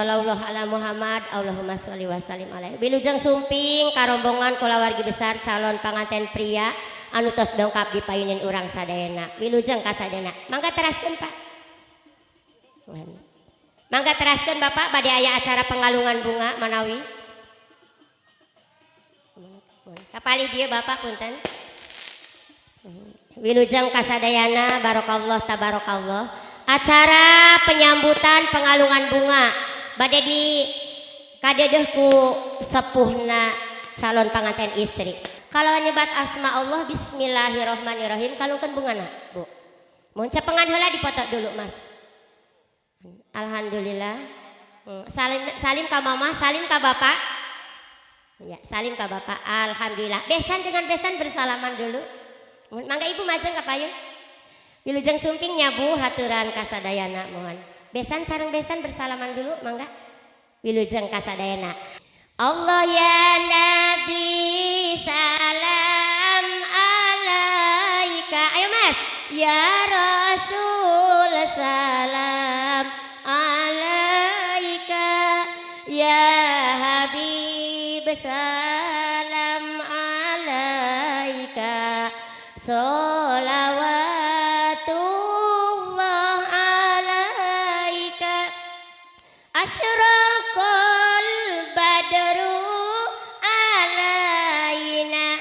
sallallahu ala Muhammad. Allahumma sholli wa sallim alaihi. Wilujeng sumping karombongan kulawargi besar calon panganten pria anu tos dongkap dipayunin urang sadayana. Wilujeng ka sadayana. Mangga teraskeun Pak. Mangga teraskeun Bapak bade aya acara pengalungan bunga manawi. Kapali dieu Bapak punten. Wilujeng ka sadayana barokallah tabarakallah. Acara penyambutan pengalungan bunga bade di kadedeh ku sepuhna calon panganten istri. Kalau nyebat asma Allah bismillahirrahmanirrahim kalungkeun bungana Bu. Mun cepengan heula dipoto dulu Mas. Alhamdulillah. Salim ka mama, salim ka bapak. Ya, salim ka bapak. Alhamdulillah. Besan dengan besan bersalaman dulu. Mangga ibu majeng ka payun. Wilujeng sumpingnya Bu, haturan kasadayana mohon. Besan sareng besan bersalaman dulu, mangga. Wilujeng kasadayana. Allah ya Nabi salam alaika. Ayo Mas. Ya Rasul salam alaika. Ya Habib salam alaika. Sholawat Asyraqal badru alaina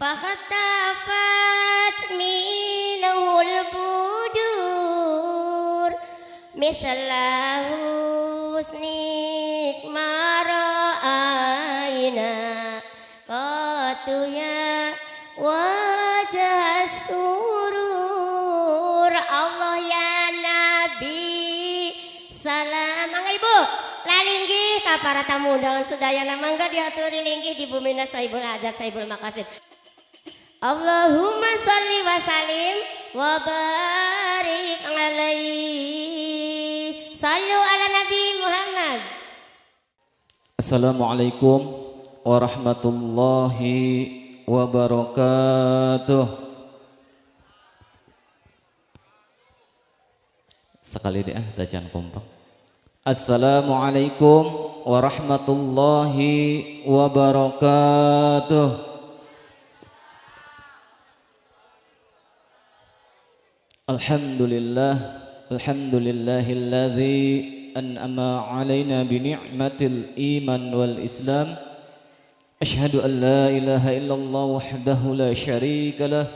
fakhtafat minhul budur misla husnik mara'aina qatuya wajah surur. Allah ya Nabi salam. Ibu, lalinggih ka para tamu undangan sedayana mangga diaturi linggih di bumina saibul hajat saibul maqasid. Allahumma sholli wa sallim wa barik alaihi. Sallu ala Nabi Muhammad. Assalamualaikum warahmatullahi wabarakatuh. Sekali deh tajan kompak. Assalamualaikum warahmatullahi wabarakatuh. Alhamdulillah, alhamdulillahilladzi an'ama alaina bi ni'matil iman wal islam. Ashhadu an la ilaha illallah wahdahu la syarika lah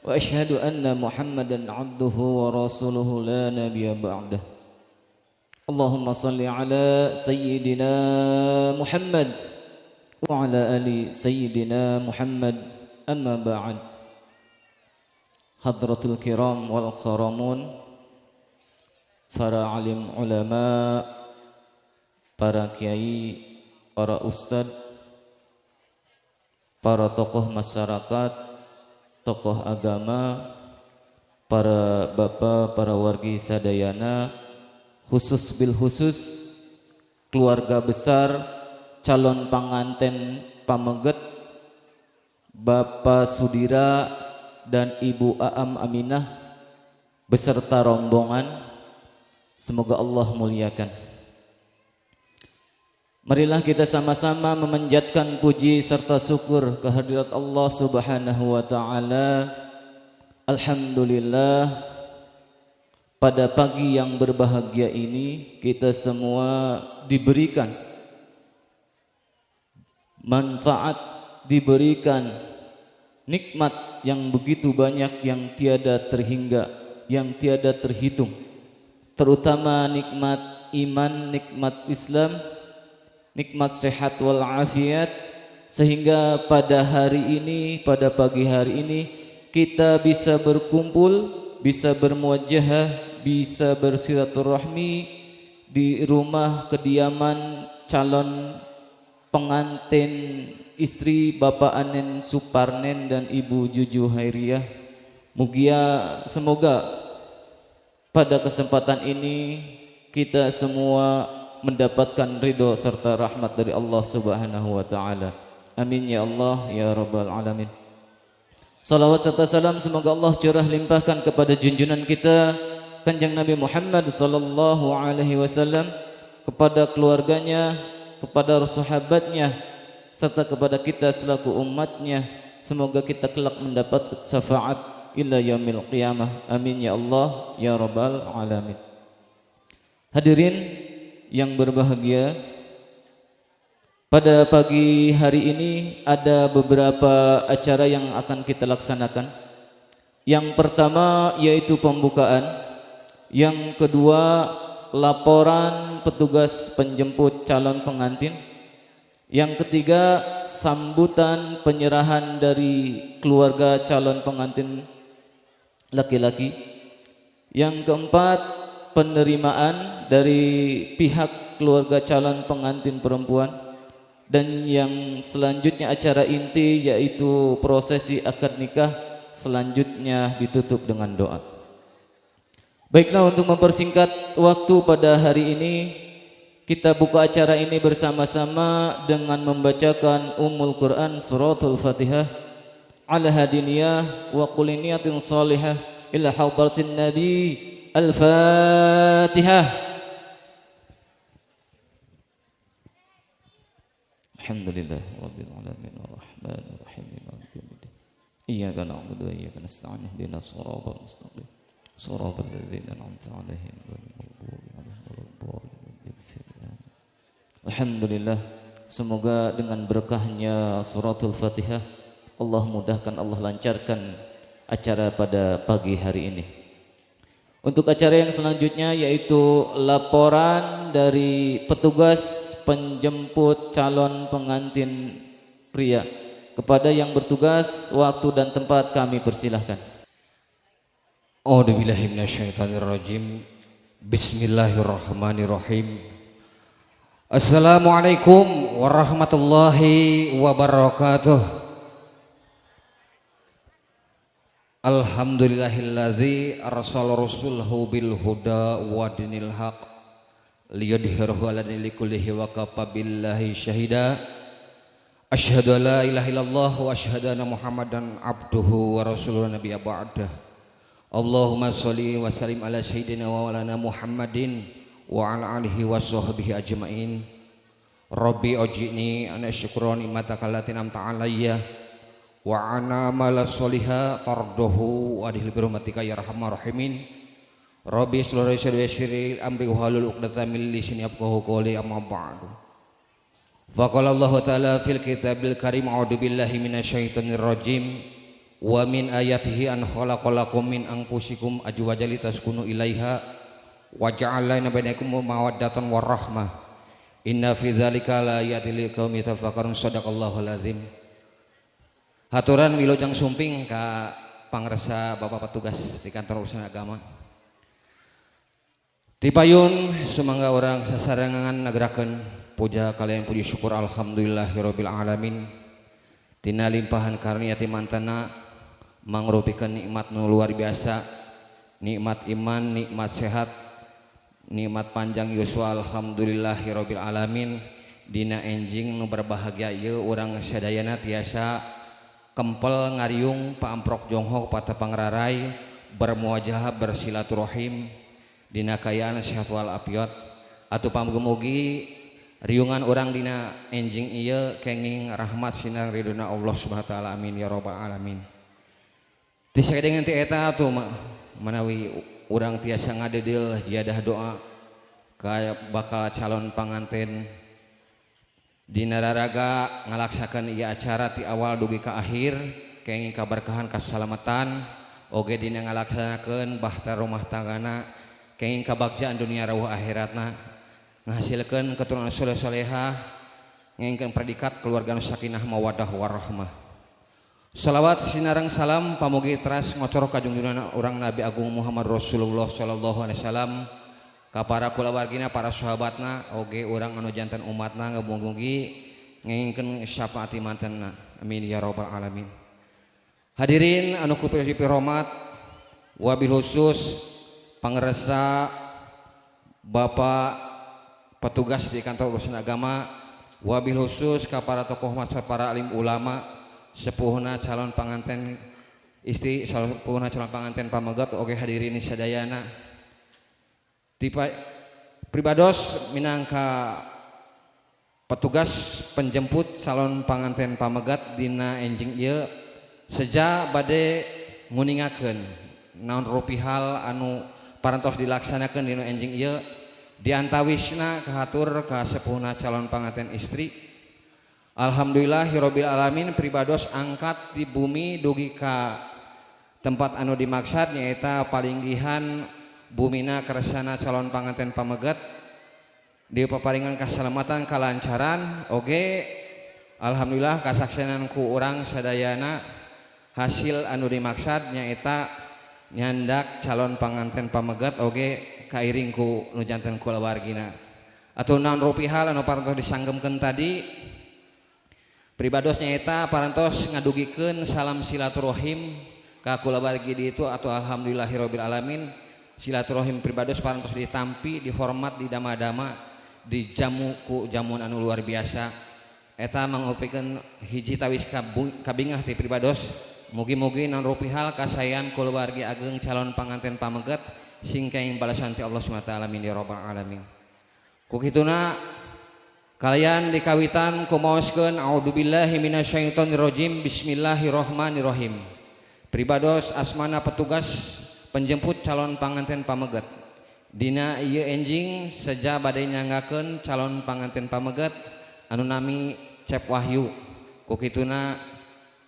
wa ashhadu anna Muhammadan abduhu wa rasuluhu la nabiyya ba'dah. Allahumma salli ala Sayyidina Muhammad wa ala ali Sayyidina Muhammad amma ba'd. Hadratul kiram wal kharamun, para alim ulama, para kiai, para ustad, para tokoh masyarakat, tokoh agama, para bapak, para wargi sadayana, khusus bil khusus keluarga besar calon panganten pameget Bapak Sudira dan Ibu Aam Aminah beserta rombongan, semoga Allah muliakan. Marilah kita sama-sama memanjatkan puji serta syukur kehadirat Allah Subhanahu wa taala. Alhamdulillah, pada pagi yang berbahagia ini kita semua diberikan manfaat, diberikan nikmat yang begitu banyak yang tiada terhingga, yang tiada terhitung. Terutama nikmat iman, nikmat Islam, nikmat sehat wal afiat, sehingga pada hari ini, pada pagi hari ini kita bisa berkumpul, bisa bermuajahah, bisa bersilaturahmi di rumah kediaman calon pengantin istri Bapak Anen Suparnen dan Ibu Juju Hairiah. Semoga pada kesempatan ini kita semua mendapatkan ridho serta rahmat dari Allah Subhanahu wa taala. Amin ya Allah ya rabbal alamin. Salawat serta salam semoga Allah curah limpahkan kepada junjungan kita Kanjeng Nabi Muhammad sallallahu alaihi wasallam, kepada keluarganya, kepada sahabatnya, serta kepada kita selaku umatnya. Semoga kita kelak mendapat syafaat ila yaumil qiyamah. Amin ya Allah ya rabbal alamin. Hadirin yang berbahagia, pada pagi hari ini ada beberapa acara yang akan kita laksanakan. Yang pertama yaitu pembukaan, yang kedua laporan petugas penjemput calon pengantin, yang ketiga sambutan penyerahan dari keluarga calon pengantin laki-laki, yang keempat penerimaan dari pihak keluarga calon pengantin perempuan, dan yang selanjutnya acara inti yaitu prosesi akad nikah, selanjutnya ditutup dengan doa. Baiklah, untuk mempersingkat waktu pada hari ini, kita buka acara ini bersama-sama dengan membacakan Ummul Quran Suratul Fatihah ala hadiniyah wa quliniyatin salihah ila hadratin Nabi. Al-Fatihah. Alhamdulillah rabbil alamin arrahmanir rahim maliki yaumiddin. Iyyaka na'budu wa iyyaka nasta'in ihdinas siratal mustaqim. Siratal ladzina an'amta 'alaihim ghairil maghdubi 'alaihim waladdallin. Alhamdulillah, semoga dengan berkahnya Suratul Fatihah Allah mudahkan, Allah lancarkan acara pada pagi hari ini. Untuk acara yang selanjutnya yaitu laporan dari petugas penjemput calon pengantin pria. Kepada yang bertugas, waktu dan tempat kami persilahkan. A'udzubillahi minasyaitonirrajim. Bismillahirrahmanirrahim. Assalamualaikum warahmatullahi wabarakatuh. Alhamdulillahilladzi arsala rasulahu bil huda wa dinil haq liyudhhirahu 'ala dini kullihi wa kafa billahi syahida. Asyhadu an la ilaha illallah wa asyhadu anna Muhammadan abduhu wa rasuluhu nabiyya ba'dah. Allahumma sholli wa sallim ala sayyidina wa maulana Muhammadin wa ala alihi wa sahbihi ajmain. Rabbi ujini ana syukra ni'mataka allati an'amta 'alayya wa ana mala sholiha tardohu wa adhil birahmatika ya arhamar rahimin. Rabbi sallallahu alaihi wasallam amri halul uqdatam min lisani yafqahu qawli amma ba'du. Faqala Allah ta'ala fil kitabil karim a'udzu billahi minasyaitonir rajim wa min ayatihi an khalaqalakum min anfusikum azwajan litaskunu ilaiha wa ja'ala bainakum mawaddatan warahmah inna fi dzalika la ayatil liqaumin yatafakkarun. Shadaqallahul azim. Haturan wilujeng sumping ka pangresa Bapak petugas di kantor urusan agama. Tipayun sumangga orang sasarangan nagarakeun puja kalian puji syukur alhamdulillahirabbil alamin. Tina limpahan karunia ti mantana mangrupikeun nikmat nu luar biasa, nikmat iman, nikmat sehat, nikmat panjang yuswa alhamdulillahirabbil alamin. Dina enjing nu berbahagia ieu urang sadayana tiasa kempel ngariung paamprok jonghok pata pangrarai bermuajah bersilaturahim dina kayaan sehat wal afiat atuh pamugi riungan orang dina enjing ieu kenging rahmat sinar ridona Allah Subhanahu wa taala. Amin ya rabbal alamin. Ti sakedengan ti eta atuh manawi urang tiasa ngadedil jiadah doa ka bakal calon panganten dina raraga ngalaksakeun ieu acara ti awal dugi ka akhir kenging kaberkahan kasalamatan oge dina ngalaksanakeun bahtar rumah tanggana kenging kabagjaan dunia rawuh akhiratna ngahasilkeun keturunan saleh salehah ngengkeun predikat keluarga nu sakinah mawaddah warahmah. Salawat sinareng salam pamugi teras ngocor ka junjungan urang Nabi Agung Muhammad Rasulullah sallallahu alaihi wasallam ka para kulawargina, para sahabatna, oge urang anu janten umatna ngamugi ngengkeun syafaat mantenna. Amin ya rabbal alamin. Hadirin anu kupipi rahmat, wabil khusus pangresa Bapak petugas di kantor urusan agama, wabil khusus ka para tokoh masyarakat, para alim ulama, sepuhna calon panganten istri, sepuhna calon panganten pamegat, oge hadirin sadayana. pribados minangka petugas penjemput calon panganten pamegat dina enjing ieu seja bade nguningakeun naon rupihal anu parantos dilaksanakeun dina enjing ieu diantawisna kahatur ka sepuhna calon panganten istri. Alhamdulillahirabbil alamin pribados angkat di bumi dugi ka tempat anu dimaksad nyaeta palinggihan bumina keresana calon panganten pamegat di paparingan kasalamatan kalancaran oge alhamdulillah kasaksianan ku urang sadayana hasil anu dimaksad nyaeta nyandak calon panganten pamegat oge kairing ku nu janten kulawargina atuh naon rupihal anu parantos disanggemkeun tadi pribados nyaeta parantos ngadugikeun salam silaturahim ka kulawargi di itu atau alhamdulillahirabbil alamin silaturahim pribados parantos ditampi dihormat didama-dama dijamu ku jamuan anu luar biasa eta mangupikeun hiji tawis kabingah ti pribados mugi-mugi naon rupihal kasayan kulawargi ageng calon panganten pamegat sing kaing balasan ti Allah Subhanahu wa taala min ya rabbal alamin. Ku kituna kalian dikawitan kumaoskeun a'udzubillahi minasyaitonir rajim bismillahirrahmanirrahim. Pribados asmana petugas penjemput calon panganten pamegat dina ieu enjing seja bade nyanggakeun calon panganten pamegat anu nami Cep Wahyu. Ku kituna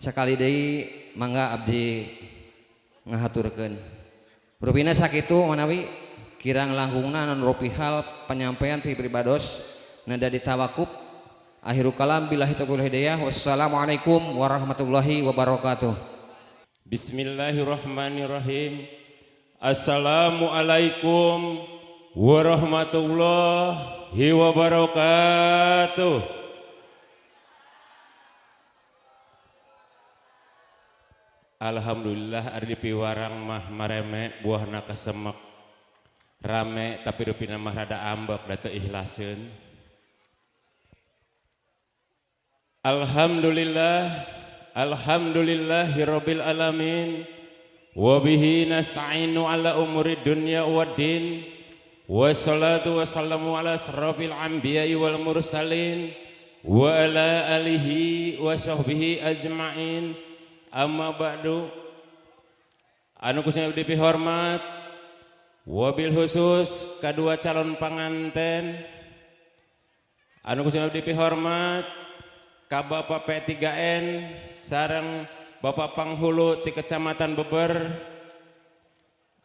sakali deui mangga abdi ngahaturkeun. Rupina sakitu manawi kirang langgungna non rupihal penyampaian ti pribados nada ditawakuf. Akhirul kalam billahi taufiq hidayah. Wassalamualaikum warahmatullahi wabarakatuh. Bismillahirrahmanirrahim. Assalamualaikum warahmatullahi wabarakatuh. Alhamdulillah ari piwarang mah mareme buahna kasemek rame tapi rupina mah rada ambek da teu ikhlaseun. Alhamdulillah alhamdulillahirabbil alamin. Wabihi nasta'inu ala umuri dunya waddin. Wassalatu wassalamu ala asrafil anbiya'i wal mursalin wa ala alihi wa sahbihi ajma'in. Amma ba'du. Anu kusina abdi hormat wabil khusus kedua calon panganten. Anu kusina abdi hormat ka Bapak P3N sareng Bapak Panghulu ti Kecamatan Beber.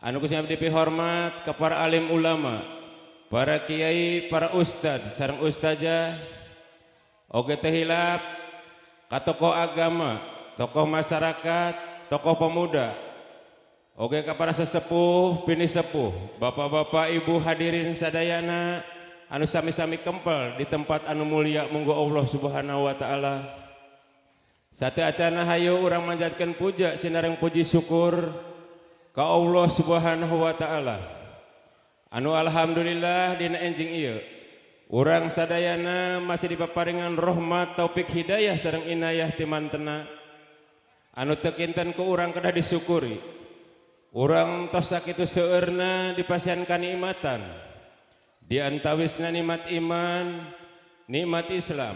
Anu kusina abdi hormat ka para alim ulama, para kiai, para ustad sareng ustazah. Oge teu hilap ka tokoh agama, tokoh masyarakat, tokoh pemuda. Oge ka para sesepuh, bini sepuh, bapak-bapak, ibu hadirin sadayana anu sami-sami kempel di tempat anu mulia munggo Allah Subhanahu wa taala. Sate acana hayu urang manjatkeun puja sinareng puji syukur ka Allah Subhanahu wa taala. Anu alhamdulillah dina enjing ieu urang sadayana masih dipaparingan rahmat taufik hidayah sareng inayah ti mantena. Anu teu kinten ku urang kedah disyukuri. Urang tos sakitu seueurna dipasihan kanikmatan. Di antawisna nikmat iman, nikmat Islam,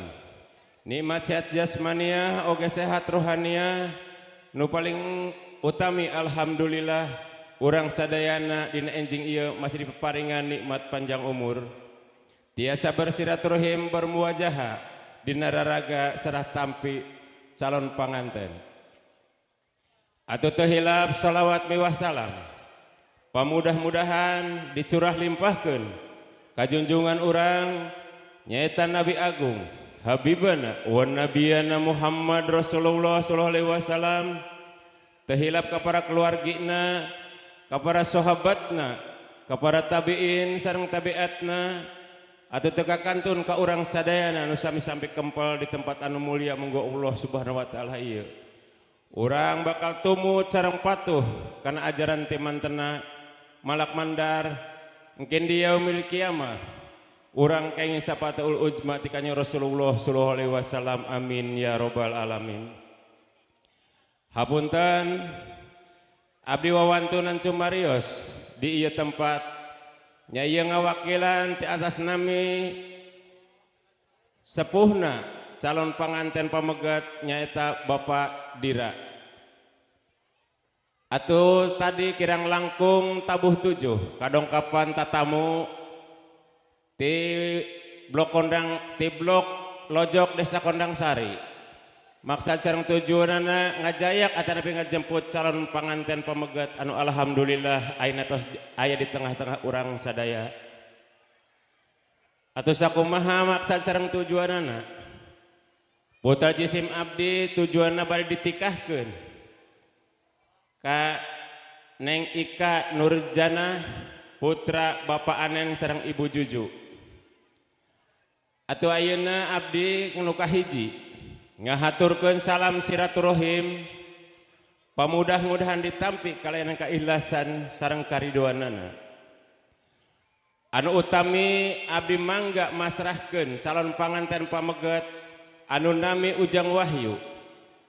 nikmat sehat jasmaniah oge sehat rohaniah nu paling utami alhamdulillah urang sadayana dina enjing ieu masih dipaparingan nikmat panjang umur. Tiasa bersiraturahim bermuwajahah dina raraga sarah tampi calon panganten. Atuh teu hilap salawat miwah salam pamudah-mudahan dicurah limpahkeun ka junjungan urang nyaeta Nabi Agung Habibana wa Nabiyana Muhammad Rasulullah sallallahu alaihi wasallam. Teu hilap ka para keluargina, ka para sahabatna, ka para tabiin sareng tabiatna. Atuh teu kakantun ka urang sadayana anu sami-sami kempel di tempat anu mulia munggo Allah Subhanahu wa taala ieu. Urang bakal tumut sareng patuh kana ajaran ti mantena malak mandar engkeun di yaumil kiamah. Urang kenging sapatul ujma ti kanjeng Rasulullah sallallahu alaihi wasallam. Amin ya rabbal alamin. Hapunten abdi wawantunan cumarios di ieu tempat nya ieu ngawakilan ti atas nami sepuhna calon panganten pamegat nyaeta Bapak Dira. Atuh tadi kirang langkung tabuh 7 kadongkapan tatamu ti blok Lojok Desa Kondang Sari. Maksud sareng tujuanana ngajayak atanapi ngajemput calon panganten pamegat anu alhamdulillah ayeuna tos aya di tengah-tengah urang sadaya. Atuh sakumaha maksud sareng tujuanana? Putra jisim abdi tujuanna bari ditikahkeun ka Neng Ika Nurjana putra Bapak Anen sareng Ibu Juju. Atuh ayeuna abdi nu kahiji ngahaturkeun salam silaturahim pamudah-mudahan ditampi kalayan kaikhlasan sareng karidoanana. Anu utami abdi mangga masrahkeun calon panganten pamegat anu nami Ujang Wahyu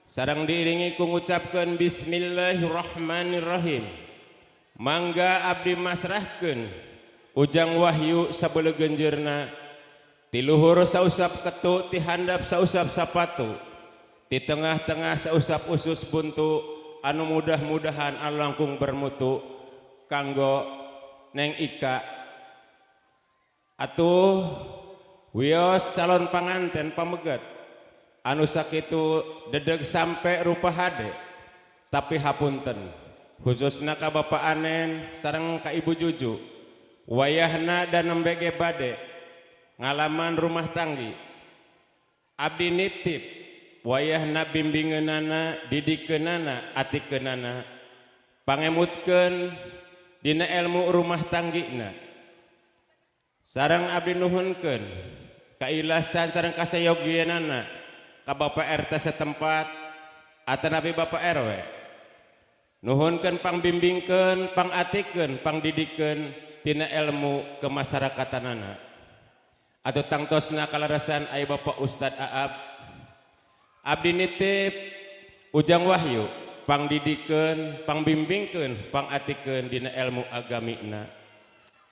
sareng diiringi ku ngucapkeun bismillahirrahmanirrahim. Mangga abdi masrahkeun Ujang Wahyu sabeuleug genjeurna ti luhur sausap ketu, ti handap sausap sapatu, ti tengah-tengah sausap usus buntu anu mudah-mudahan anu langkung bermutu kanggo Neng Ika. Atuh wios calon panganten pamegat anu sakitu dedeg sampe rupa hade tapi hapunten khususna ka Bapak Anen sareng ka Ibu Juju wayahna dan nembege bade ngalaman rumah tanggi abdi nitip wayahna bimbingeunana didikeunana atikeunana pangemutkeun dina ilmu rumah tanggina sareng abdi nuhunkeun kailasan sareng kasayogianana ka Bapak RT setempat atanapi Bapak RW nuhunkeun pangbimbingkeun pangatikeun pangdidikeun tina ilmu kemasarakatanana. Atau tangtosna kalarasan aya Bapak Ustad Aab abdi nitip Ujang Wahyu pangdidikeun pangbimbingkeun pangatikeun dina ilmu agamina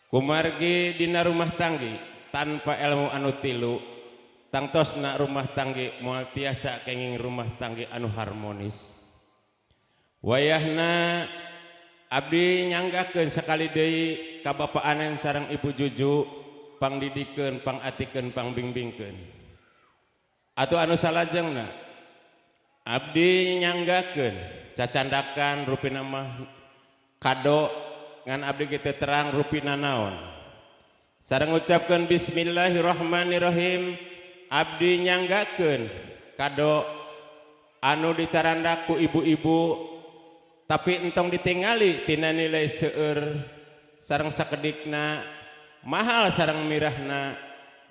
kumargi dina rumah tanggi tanpa ilmu anu tilu tangtosna rumah tanggi moal tiasa kenging rumah tanggi anu harmonis. Wayahna abdi nyanggakeun sakali deui ka Bapak Anen sareng Ibu Juju pangdidikeun pangatikeun pangbimbingkeun. Atuh anu salajengna abdi nyanggakeun cacandakan rupina mah kado ngan abdi kitu terang rupina naon sareng ngucapkeun bismillahirrahmanirrahim abdi nyanggakeun kado anu dicarandak ku ibu-ibu tapi entong ditingali tina nilai seueur sareng sakedikna mahal sareng mirahna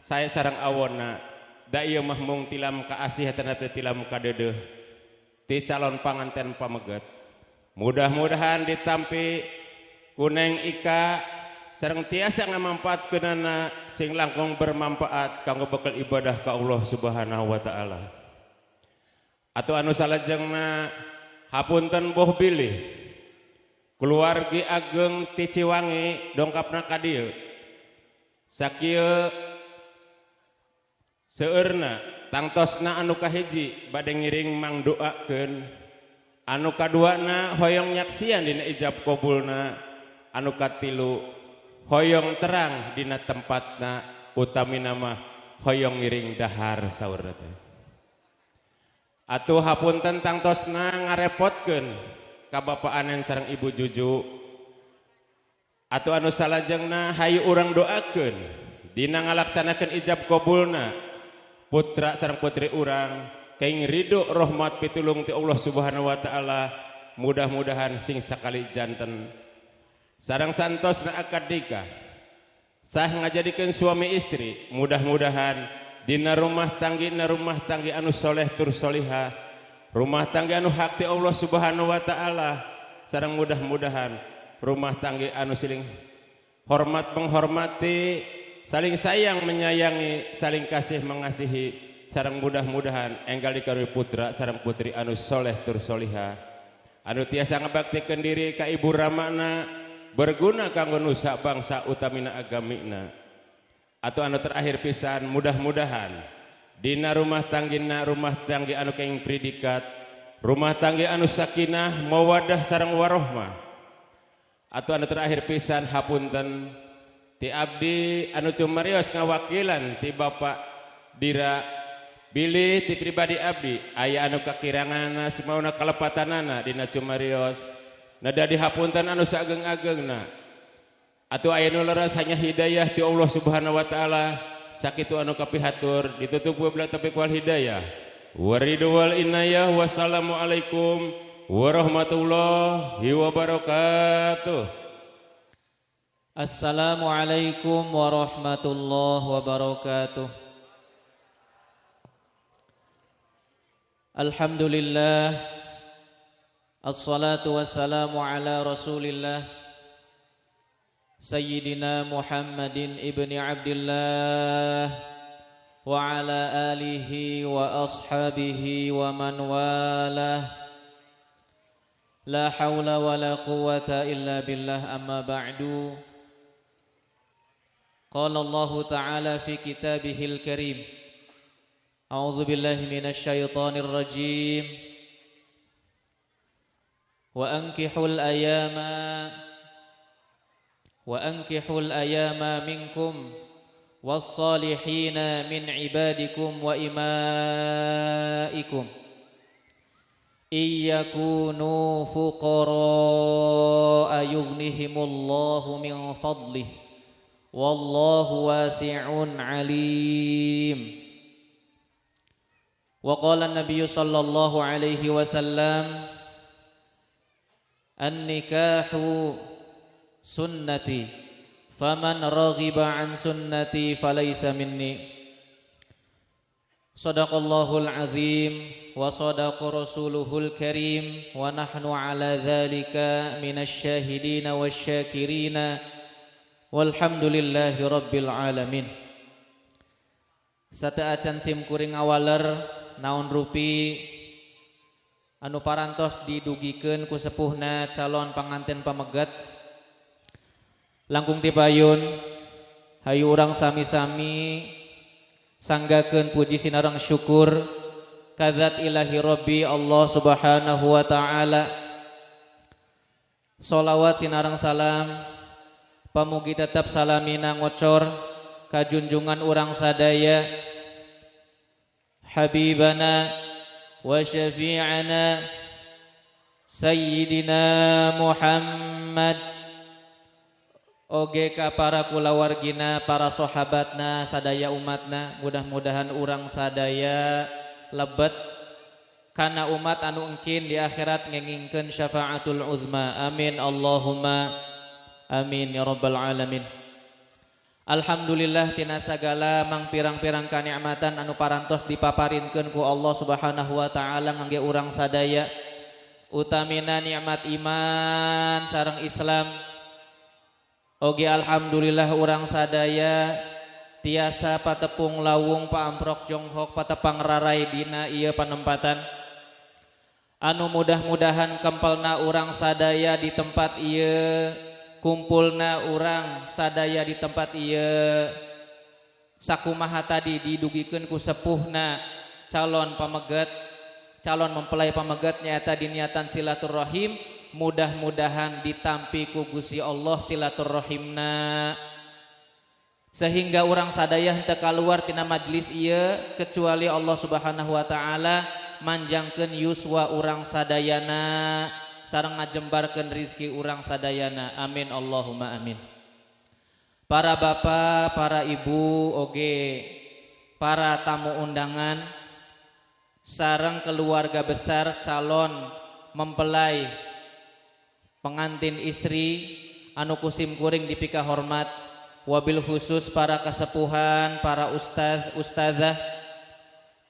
saya sareng awonna da ieu mah mung tilam ka asih hatana teu tilam ka deudeuh ti calon panganten pamegat. Mudah-mudahan ditampi ku Neng Ika sareng tiasa ngamanfaatkeunana sing langkung bermanfaat kanggo bekal ibadah ka Allah Subhanahu wa taala. Atuh anu salajengna hapunten boh bilih keluargi ageng ti Ciwangi dongkapna ka dieu sakieu seueurna tangtosna anu kahiji bade ngiring mangdoakeun anu kaduana hoyong nyaksian dina ijab qabulna anu katilu hoyong terang dina tempatna utamina mah hoyong ngiring dahar saurna teh. Atuh hapunten tangtosna ngarepotkeun ka Bapak Anen sareng Ibu Juju. Atuh anu salajengna hayu urang doakeun dina ngalaksanakeun ijab qabulna putra sareng putri urang kaing ridho rahmat pitulung ti Allah Subhanahu wa taala mudah-mudahan sing sakali janten sareng santosna akad nikah sah ngajadikeun suami istri mudah-mudahan dina rumah tanggi anu soleh tur soliha rumah tanggi anu hak ti Allah Subhanahu wa taala sareng mudah-mudahan rumah tanggi anu siling hormat menghormati saling sayang menyayangi saling kasih mengasihi sareng mudah-mudahan enggal dikarunia putra sareng putri anu soleh tur soliha anu tiasa ngabaktikeun diri ka ibu ramana berguna kanggo nusa bangsa utamina agamina. Atau anu terakhir pisan mudah-mudahan dina rumah tanggi anu kenging predikat, rumah tanggi anu sakinah mawaddah sareng warohmah. Atau anu terakhir pisan hapunten ti abdi anu cumarios ngawakilan ti Bapak Dira bilih ti pribadi abdi aya anu kakiranganna simauna kalepatanana dina cumarios nada dihapunten anu saageng-agengna. Atau aya nu leres hanya hidayah ti Allah Subhanahu wa taala sakitu anu kapihatur ditutup beula taufik wal hidayah waridu wal inayah. Wassalamualaikum warahmatullahi wabarakatuh. Assalamualaikum warahmatullahi wabarakatuh. Alhamdulillah, assalatu wassalamu ala rasulillah Sayyidina Muhammadin ibni Abdillah wa ala alihi wa ashabihi wa man walah. La hawla wa la quwwata illa billah, amma ba'du. Qala Allah ta'ala fi kitabihil karim, a'udzu billahi minasy syaithanir rajim. Wa ankihul ayama minkum was-salihina min ibadikum wa imaikum iyyakunu fuqara yughnihimullahu min fadlih wallahu wasi'un alim. Wa qala an-nabiy sallallahu alaihi wasallam, an-nikahu sunnati faman raghiba an sunnati falaysa minni. Shadaqallahul azim wa sadaqa rasuluhul karim wa nahnu ala dzalika minasy syahidin wasyakirin walhamdulillahi rabbil alamin. Sateuacan sim kuring awaler naon rupi anu parantos didugikeun ku sepuhna calon panganten pamegat langkung dipayun hayu urang sami-sami sanggakeun puji sinareng syukur kadzat ilahi rabbi Allah subhanahu wa ta'ala. Sholawat sinareng salam pamugi tetap salamina ngocor ka junjungan urang sadaya habibana wa syafi'ana sayyidina Muhammad, oge ka para kulawargina, para sahabatna, sadaya umatna. Mudah-mudahan urang sadaya lebet kana umat anu engkin di akhirat ngengingkeun syafaatul uzma. Amin Allahumma amin ya rabbal alamin. Alhamdulillah tina sagala mangpirang-pirang kanikmatan anu parantos dipaparinkeun ku Allah Subhanahu wa taala ngangge urang sadaya, utamina nikmat iman sareng Islam. Oge alhamdulillah urang sadaya tiasa patepung lawung paamprok jonghok patepang rarai dina ieu panempatan anu mudah-mudahan kempelna urang sadaya di tempat ieu, kumpulna urang sadaya di tempat ieu sakumaha tadi didugikeun ku sepuhna calon pamegat, calon mempelai pamegat nyaeta diniatan silaturahim. Mudah-mudahan ditampi ku Gusti Allah silaturahimna sehingga urang sadaya henteu kaluar tina majlis ieu kecuali Allah Subhanahu wa taala manjangkeun yuswa urang sadayana sareng ngajembarkeun rizki urang sadayana. Amin Allahumma amin. Para bapak, para ibu, oge para tamu undangan sareng keluarga besar calon mempelai pengantin istri anu kusim kuring dipika hormat, wabil khusus para kasepuhan, para ustazah,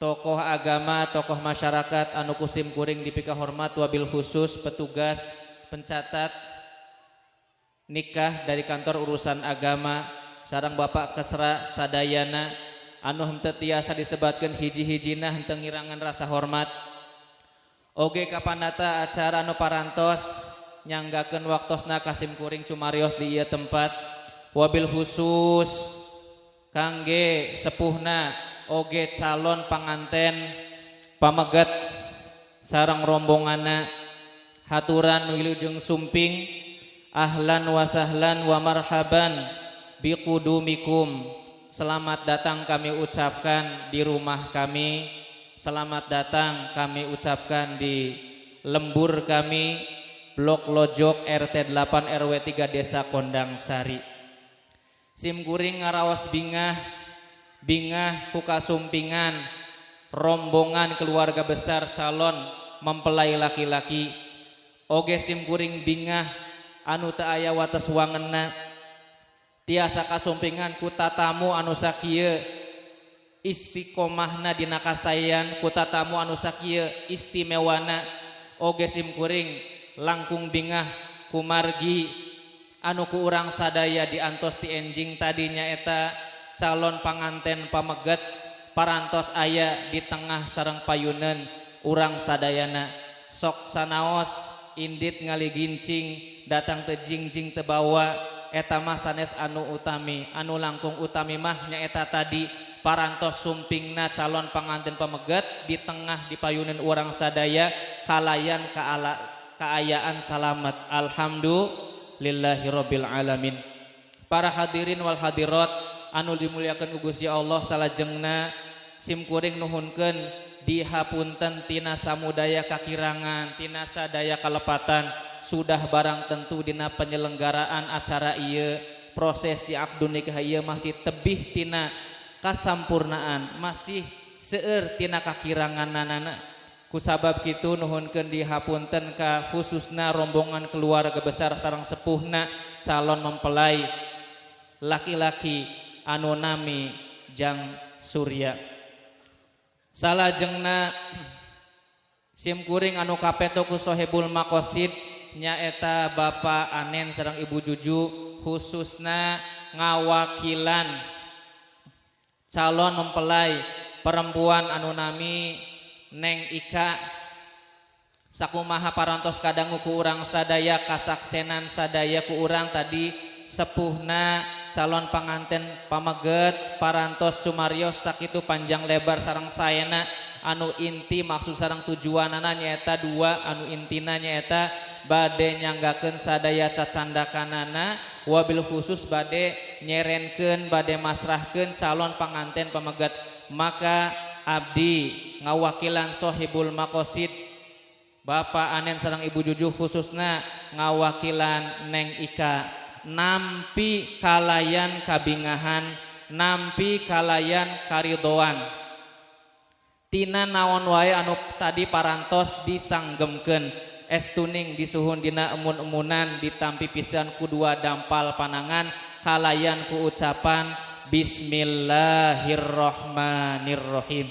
tokoh agama, tokoh masyarakat anu kusim kuring dipika hormat, wabil khusus petugas pencatat nikah dari kantor urusan agama sareng Bapak Kesra sadayana anu henteu tiasa disebatkeun hiji-hijina henteu ngirangan rasa hormat. Oge kapanata acara anu parantos nyanggakeun waktosna kasim kuring cumarios di ieu tempat. Wabil khusus kangge sepuhna oge calon panganten pamegat sareng rombonganna haturan wilujeng sumping ahlan wa sahlan wa marhaban biqudumikum. Selamat datang kami ucapkan di rumah kami, selamat datang kami ucapkan di lembur kami, Blok Lojok RT 8 RW 3 Desa Kondang Sari. Simkuring ngaraos bingah kukasumpingan rombongan keluarga besar calon mempelai laki-laki. Oge simkuring bingah anu teu aya wates wangenna. Tiasa kasumpingan ku tatamu anu sakieu istiqomahna dina kasayan, ku tatamu anu sakieu istimewana. Oge simkuring langkung bingah ku margi anu ku urang sadaya diantos ti enjing tadinya eta calon panganten pamegat parantos aya di tengah sareng payuneun urang sadayana. Sok sanaos indit ngali gincing datang teu jingjing teu bawa. Eta mah sanes anu utami, anu langkung utami mah nyaeta tadi parantos sumpingna calon panganten pamegat di tengah di payuneun urang sadaya kalayan kaayaan salamet. Alhamdulillahirabbil alamin. Para hadirin wal hadirat anu dimuliakeun ku Gusti Allah salajengna simkuring nuhunkeun dihapunten tina samudaya kakirangan, tina sadaya kalepatan. Sudah barang tentu dina penyelenggaraan acara ieu prosesi akdun nikah ieu masih tebih tina kasampurnaan, masih seueur tina kakiranganana. Kusabab kitu nuhunkeun dihapunten ka khususna rombongan keluarga besar sareng sepuhna calon mempelai laki-laki anu nami Jang Surya. Salajengna simkuring anu kapeto ku sohibul maqasid nyaeta Bapak Anen sareng Ibu Juju khususna ngawakilan calon mempelai perempuan anu nami Neng Ika sakumaha parantos kadangu ku urang sadaya kasaksenan sadaya ku urang tadi sepuhna calon panganten pameget parantos cumarios sakitu panjang lebar sareng saena anu inti maksud sareng tujuanana nyaeta dua. Anu intina nyaeta bade nyanggakeun sadaya cacandakanana wabil khusus bade nyerenkeun bade masrahkeun calon panganten pameget. Maka abdi ngawakilan sohibul maqasid Bapak Anen sareng Ibu Juju khususna ngawakilan Neng Ika nampi kalayan kabingahan, nampi kalayan karidoan tina naon wae anu tadi parantos disanggemkeun. Estuning disuhun dina emun-emunan ditampi pisan ku dua dampal panangan kalayan ku ucapan Bismillahirrahmanirrahim.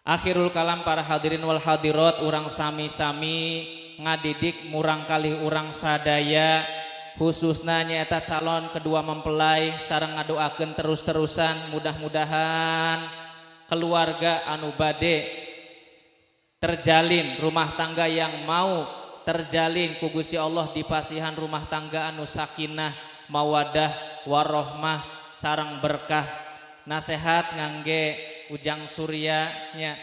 Akhirul kalam para hadirin wal hadirat urang sami-sami ngadidik murang kalih urang sadaya khususna nyaeta calon kedua mempelai sareng ngadoakeun terus-terusan mudah-mudahan keluarga anu bade terjalin rumah tangga yang mau terjalin ku Gusti Allah dipasihan rumah tangga anu sakinah mawadah warohmah sareng berkah. Nasehat ngangge Ujang Surya nya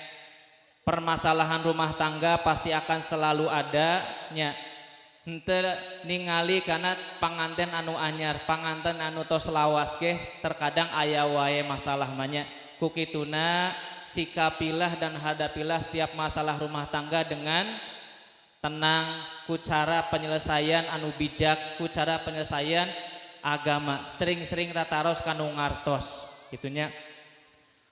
permasalahan rumah tangga pasti akan selalu ada nya henteu ningali kana panganten anu anyar panganten anu tos lawas ge terkadang aya wae masalah mah nya. Ku kituna sikapilah dan hadapilah setiap masalah rumah tangga dengan tenang ku cara penyelesaian anu bijak, ku cara penyelesaian agama. Sering-sering rataros kanu ngartos gitunya.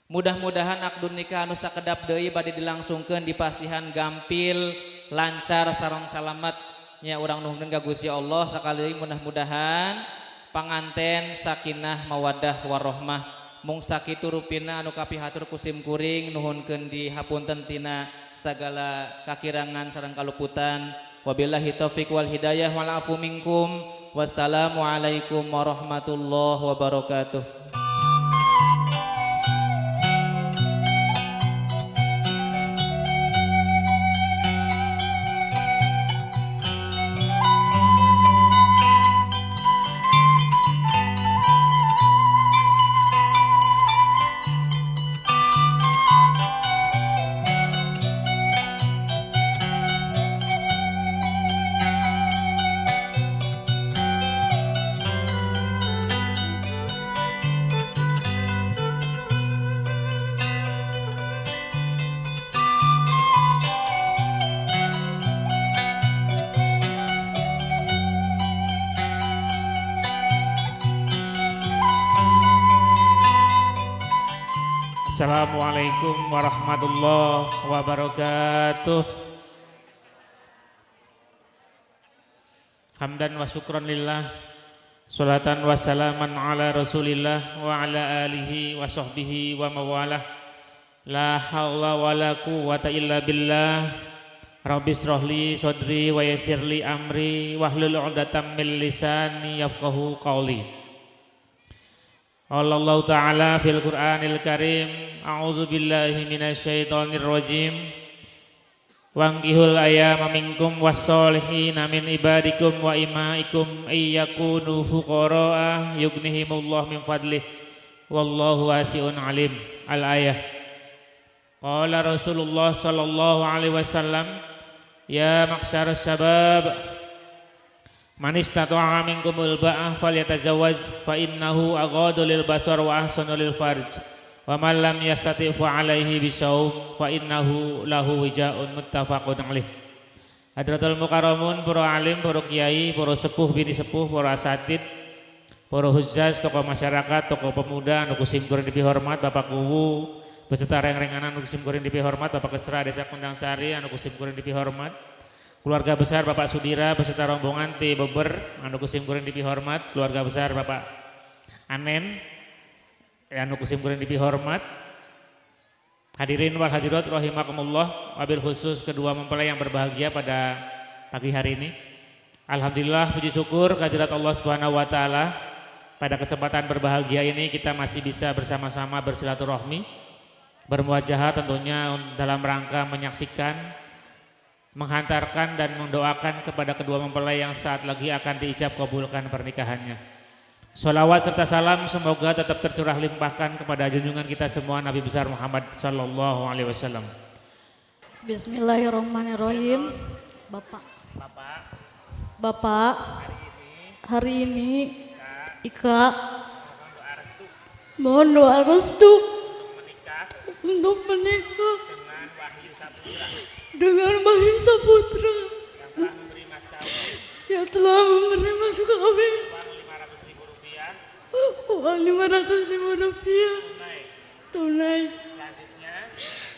Mudah-mudahan akdun nikah anu sakedap deui bade dilangsungkeun dipasihan gampil, lancar sareng salamet nya urang nuhunkeun ka Gusti Allah sakali mudah-mudahan panganten sakinah mawaddah warahmah. Mung sakitu rupina anu kapihatur kusim kuring nuhunkeun dihapunten tina sagala kakirangan sareng kaluputan. Wabillahi taufiq wal hidayah wal afu minkum. Wassalamualaikum warahmatullahi wabarakatuh. Assalamualaikum warahmatullahi wabarakatuh. Hamdan wa syukran lillah, salatan wa salaman ala rasulillah wa ala alihi wa sahbihi wa mawalah. La hawla wa la quwwata illa billah. Rabbi shrahli sadri wa yassirli amri wahlul 'uqdatam min lisani yafqahu qawli. Allah Ta'ala fil Qur'anil Karim, a'udzu billahi minasyaitonir rajim. Wangkihul ayama minkum wassolihin min ibadikum wa imaikum ayyakunu fuqara'a yughnihimullah min fadlih wallahu wasi'un alim. Al-ayah. Qala Rasulullah sallallahu alaihi wasallam, ya maqsyarus syabab, man istata'a minkumul ba'ah falyatazawwaj fa innahu aghaddu lil basar wa ahsanu lil farj. Wa man lam yastati' fa alaihi bisawm fa innahu lahu wijaun, muttafaqun alaih. Hadratul mukarramun, para alim, para kiai, para sepuh bini sepuh, para asatid, para huzzaz, tokoh masyarakat, tokoh pemuda anu kusim kuring dipihormat, Bapak Kuwu beserta reng-renganan anu kusim kuring dipihormat, Bapak Kesra Desa Kundang Sari anu kusim kuring dipihormat, keluarga besar Bapak Sudira beserta rombongan ti Beber anu kusim kuring dipihormat, keluarga besar Bapak Anen anu kusim kuring dipihormat, hadirin wal hadirat rahimakumullah, wabil khusus kedua mempelai yang berbahagia pada pagi hari ini. Alhamdulillah, puji syukur kehadirat Allah Subhanahu wa taala, pada kesempatan berbahagia ini kita masih bisa bersama-sama bersilaturahmi, bermuajahah tentunya dalam rangka menyaksikan, menghantarkan dan mendoakan kepada kedua mempelai yang saat lagi akan diijab kabulkan pernikahannya. Sholawat serta salam semoga tetap tercurah limpahkan kepada junjungan kita semua Nabi besar Muhammad sallallahu alaihi wasallam. Bismillahirrahmanirrahim. Bapak, hari ini Ika mohon doa restu untuk menikah dengan Wahyu Saputra yang telah memberi mas kawin uang 500.000 rupiah tunai.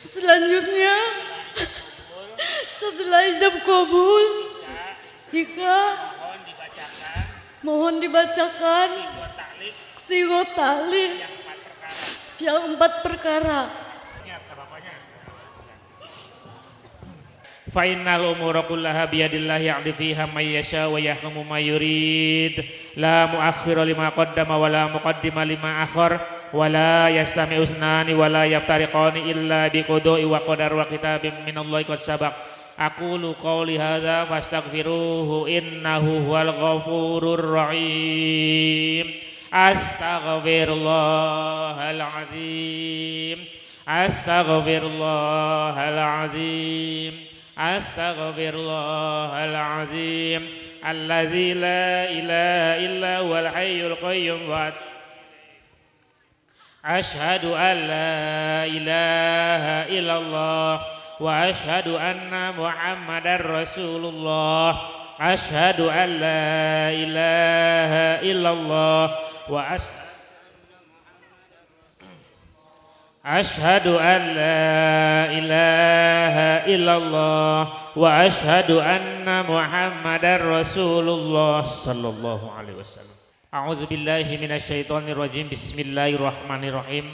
Selanjutnya setelah ijab kabul, Ika mohon dibacakan sigot tahlil yang 4 perkara. Fa innal umura kullaha biyadillahi ya'di fiha may yasha wa yahkumu may yurid. La muakhkhira lima qaddama wa la muqaddima lima akhar wa la yastami'u usnani wa la yaftariqani illa biqada'i wa qadar wa kitabim minallahi qad sabaq. Aqulu qawli hadza fastaghfiruhu innahu huwal ghafurur rahim. Astaghfirullahal azim. Astaghfirullahal azim. Astaghfirullahaladzim allazi la ilaha illa huwal hayyul qayyum wa ashhadu an la ilaha illallah wa ashhadu anna muhammadar rasulullah. Ashhadu an la ilaha illallah wa ashhadu an la ilaha illallah wa ashhadu anna muhammadar rasulullah sallallahu alaihi wasallam. A'udzu billahi minasyaitonir rajim. Bismillahirrahmanirrahim.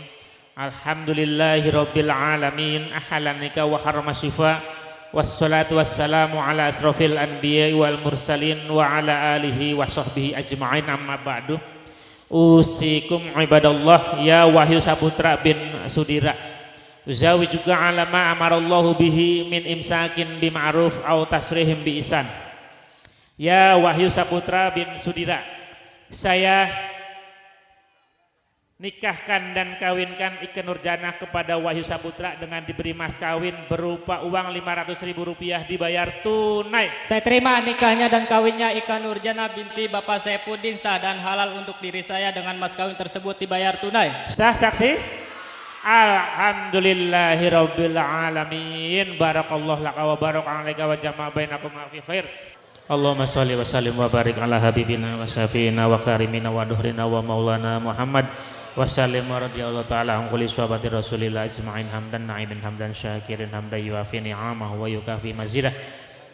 Alhamdulillahi rabbil alamin. Ahlan nikah wa harama syifa. Wassalatu wassalamu ala asrofil anbiya wal mursalin wa ala alihi wa sahbihi ajma'in, amma ba'du. Usikum ibadallah ya Wahyu Saputra bin Sudira, uzawi juga alama amarallahu bihi min imsakin bima'ruf au tasrihim bi ihsan. Ya Wahyu Saputra bin Sudira, saya nikahkan dan kawinkan Ika Nurjana kepada Wahyu Saputra dengan diberi mas kawin berupa uang 500.000 rupiah dibayar tunai. Saya terima nikahnya dan kawinnya Ika Nurjana binti Bapak Saifuddin sah dan halal untuk diri saya dengan mas kawin tersebut dibayar tunai. Sah saksi? Alhamdulillahirabbil alamin. Barakallahu laka wa barak alaika wa jama'a bainakum fi khair. Allahumma shalli wa sallim wa barik ala habibina wa syafiina wa karimina wa duhrina wa maulana Muhammad wa sallim wa radhiyallahu ta'ala an kulli sahabati Rasulillah ajma'in hamdan na'imin hamdan syakirin hamdan yuafi ni'amahu wa yukafi mazidah.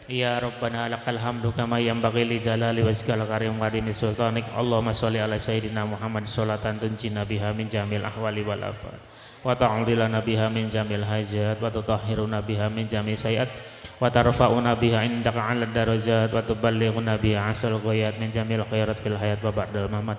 Ya Rabbana lakal hamdu kama yanbaghi li jalali wajhikal karim wa adimi sultanik. Allahumma sholli ala sayyidina Muhammad sholatan tunjina biha min jamil ahwali wal afat wa ta'udilana biha min jamil hajat wa tutahhiruna biha min jamil sayiat wa tarfa'una biha indaka 'ala darajat wa tuballighuna biha asal ghayat min jamil khairat fil hayat wa ba'dal mamat.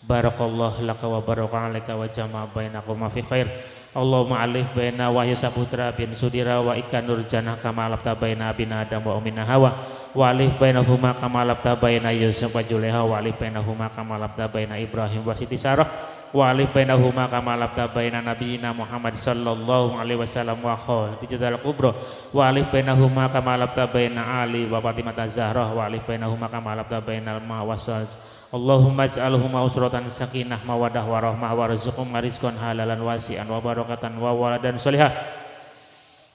Barakallahu laka wa baraka 'alaika wa jama'a bainakum fi khair. Allahumma alif baina Wahyu Saputra bin Sudira wa Ika Nurjanah kama alafta baina bin Adam wa Ummina Hawa wa alif bainahuma kama alafta baina Yusuf wa Juleha wa alif bainahuma kama alafta baina Ibrahim wa Siti Sarah wa alif bainahuma kama alafta baina nabiyina Muhammad sallallahu alaihi wasallam wa Khadijatul Kubra wa alif bainahuma kama alafta baina Ali wa Fatimah Zahra wa alif bainahuma kama alafta bainal ma wasal. Allahumma ij'alhuma usratan sakinah mawadah warahmah warzuqhum rizqan halalan wasi'an wa barakatan wa waladan sholihah.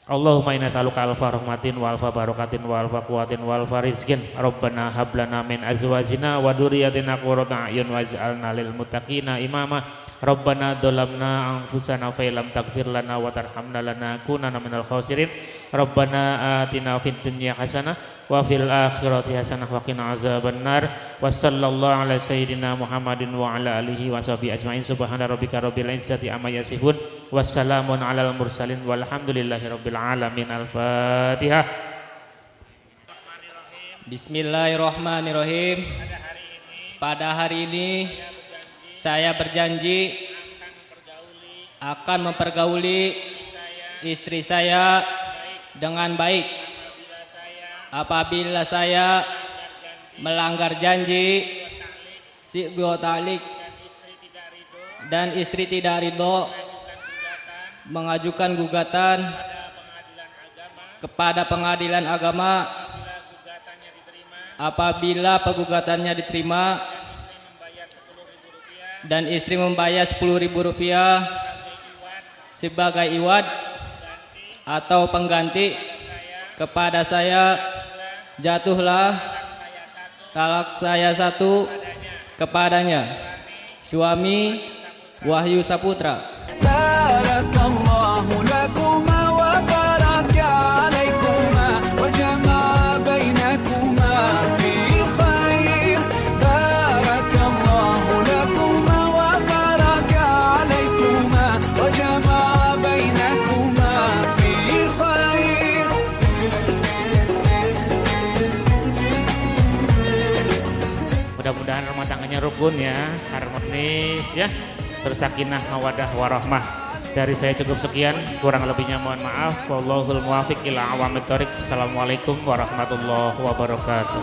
Allahumma inna nas'aluka alfa rahmatin wa alfa barakatin wa alfa quwwatin wa alfa rizqin. Rabbana hab lana min azwajina wa dhurriyyatina qurrata a'yun waj'alna lil muttaqina imama. Rabbana dzalamna anfusana fa illam taghfir lana wa tarhamna lanakunanna minal khasirin. Rabbana atina fid dunya hasanah wa fil akhirati hasanah wa qina azabannar. Wa sallallahu ala sayyidina Muhammadin wa ala alihi wa sahbihi ajmain. Subhana rabbika rabbil izzati amma yasifun. Wassalamun alal mursalin walhamdulillahi rabbil alamin. Al-Fatihah. Bismillahirrahmanirrahim. Pada hari ini saya berjanji akan mempergauli istri saya dengan baik. Apabila saya melanggar janji, si'go talik dan istri tidak ridho, mengajukan gugatan kepada pengadilan agama. Apabila penggugatannya diterima dan istri membayar Rp10.000 sebagai iwad atau pengganti kepada saya, jatuhlah talak saya 1 kepadanya. Suami Wahyu Saputra. Barakallahu lakuma wa baraka alaikuma wa jama'a bainakuma fi khair. Barakallahu lakuma wa baraka alaikuma wa jama'a bainakuma fi khair. Mudah-mudahan rumah tangganya rukun ya, harmonis ya, terus sakinah mawadah warahmah. Dari saya cukup sekian, kurang lebihnya mohon maaf. Wallahul muwaffiq ila aqwamit thoriq. Assalamualaikum warahmatullahi wabarakatuh.